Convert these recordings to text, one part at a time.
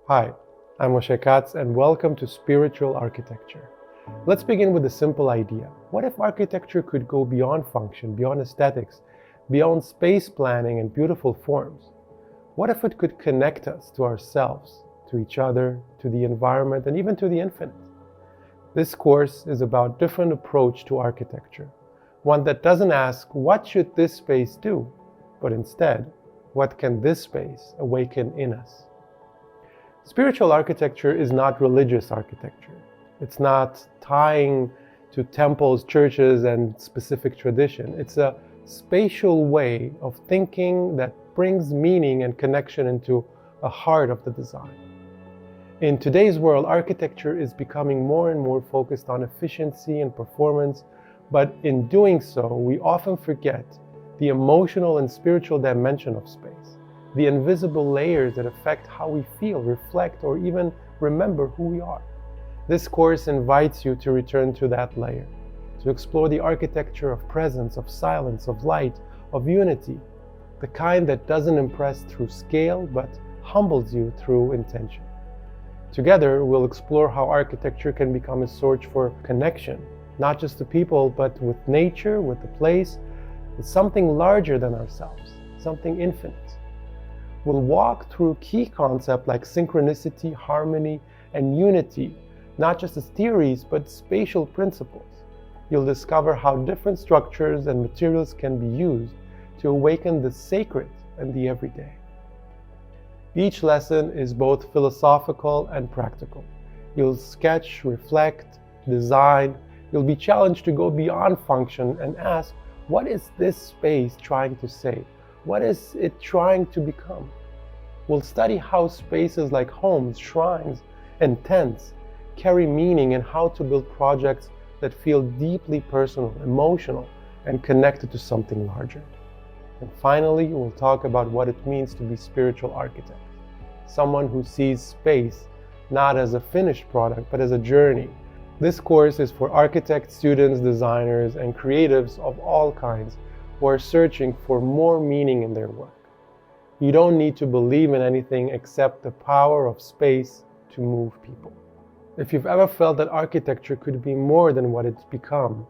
Hi, I'm Moshe Katz and welcome to Spiritual Architecture. Let's begin with a simple idea. What if architecture could go beyond function, beyond aesthetics, beyond space planning and beautiful forms? What if it could connect us to ourselves, to each other, to the environment, and even to the infinite? This course is about a different approach to architecture, one that doesn't ask, what should this space do? But instead, what can this space awaken in us? Spiritual architecture is not religious architecture. It's not tying to temples, churches, and specific tradition. It's a spatial way of thinking that brings meaning and connection into the heart of the design. In today's world, architecture is becoming more and more focused on efficiency and performance, but in doing so, we often forget the emotional and spiritual dimension of space, the invisible layers that affect how we feel, reflect, or even remember who we are. This course invites you to return to that layer, to explore the architecture of presence, of silence, of light, of unity, the kind that doesn't impress through scale, but humbles you through intention. Together, we'll explore how architecture can become a source for connection, not just to people, but with nature, with the place, with something larger than ourselves, something infinite. We'll walk through key concepts like synchronicity, harmony, and unity, not just as theories, but spatial principles. You'll discover how different structures and materials can be used to awaken the sacred and the everyday. Each lesson is both philosophical and practical. You'll sketch, reflect, design. You'll be challenged to go beyond function and ask, what is this space trying to say? What is it trying to become? We'll study how spaces like homes, shrines, and tents carry meaning and how to build projects that feel deeply personal, emotional, and connected to something larger. And finally, we'll talk about what it means to be spiritual architect, someone who sees space not as a finished product, but as a journey. This course is for architects, students, designers, and creatives of all kinds who are searching for more meaning in their work. You don't need to believe in anything except the power of space to move people. If you've ever felt that architecture could be more than what it's become,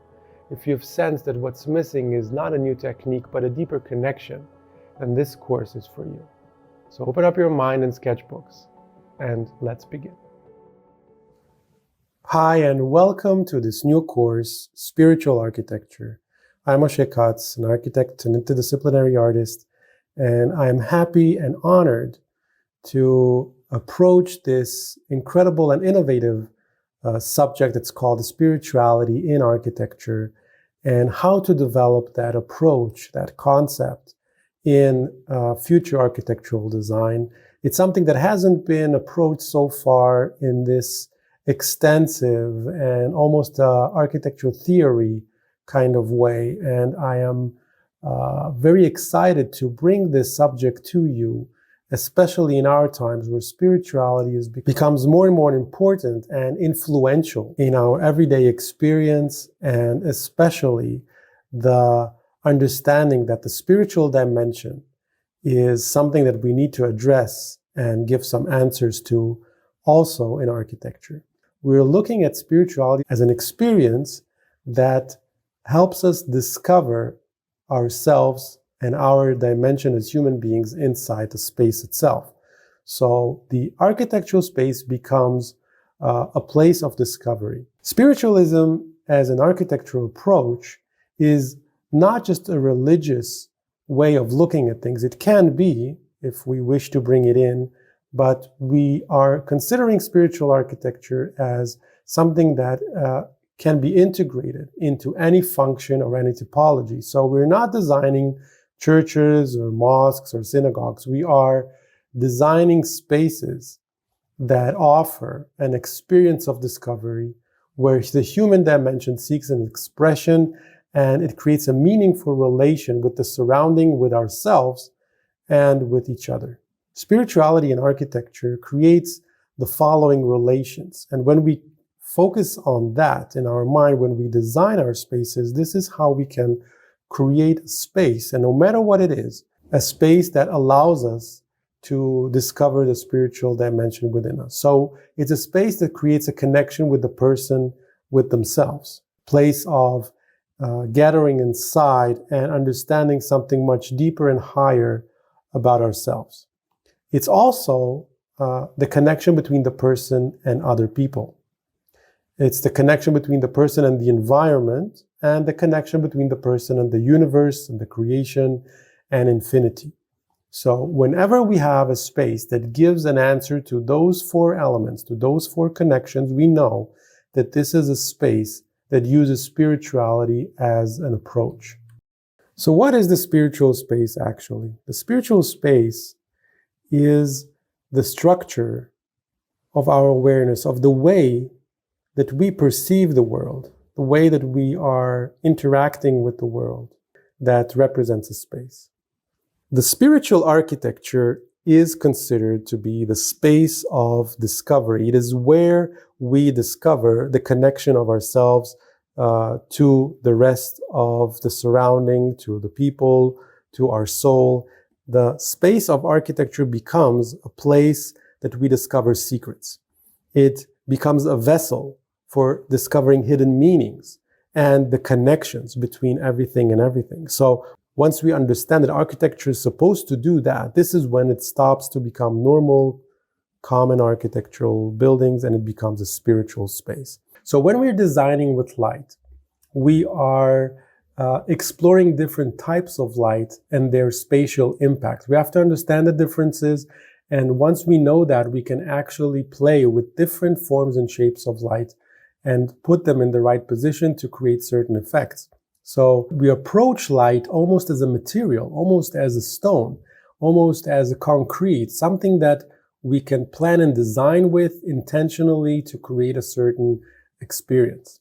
if you've sensed that what's missing is not a new technique but a deeper connection, then this course is for you. So open up your mind and sketchbooks, and let's begin. Hi, and welcome to this new course, Spiritual Architecture. I'm Moshe Katz, an architect and interdisciplinary artist, and I'm happy and honored to approach this incredible and innovative subject that's called spirituality in architecture, and how to develop that approach, that concept in future architectural design. It's something that hasn't been approached so far in this extensive and almost architectural theory kind of way. And I am very excited to bring this subject to you, especially in our times where spirituality becomes more and more important and influential in our everyday experience, and especially the understanding that the spiritual dimension is something that we need to address and give some answers to also in architecture. We're looking at spirituality as an experience that helps us discover ourselves and our dimension as human beings inside the space itself. So the architectural space becomes a place of discovery. Spiritualism as an architectural approach is not just a religious way of looking at things. It can be, if we wish to bring it in, but we are considering spiritual architecture as something that can be integrated into any function or any typology. So we're not designing churches or mosques or synagogues. We are designing spaces that offer an experience of discovery where the human dimension seeks an expression, and it creates a meaningful relation with the surrounding, with ourselves, and with each other. Spirituality in architecture creates the following relations. And when we focus on that in our mind, when we design our spaces, this is how we can create a space, and no matter what it is, a space that allows us to discover the spiritual dimension within us. So it's a space that creates a connection with the person, with themselves, place of gathering inside and understanding something much deeper and higher about ourselves. It's also the connection between the person and other people. It's the connection between the person and the environment, and the connection between the person and the universe and the creation and infinity. So whenever we have a space that gives an answer to those four elements, to those four connections, we know that this is a space that uses spirituality as an approach. So what is the spiritual space actually? The spiritual space is the structure of our awareness, of the way that we perceive the world, the way that we are interacting with the world, that represents a space. The spiritual architecture is considered to be the space of discovery. It is where we discover the connection of ourselves to the rest of the surrounding, to the people, to our soul. The space of architecture becomes a place that we discover secrets. It becomes a vessel for discovering hidden meanings and the connections between everything and everything. So once we understand that architecture is supposed to do that, this is when it stops to become normal, common architectural buildings, and it becomes a spiritual space. So when we're designing with light, we are exploring different types of light and their spatial impact. We have to understand the differences, and once we know that, we can actually play with different forms and shapes of light and put them in the right position to create certain effects. So we approach light almost as a material, almost as a stone, almost as a concrete, something that we can plan and design with intentionally to create a certain experience.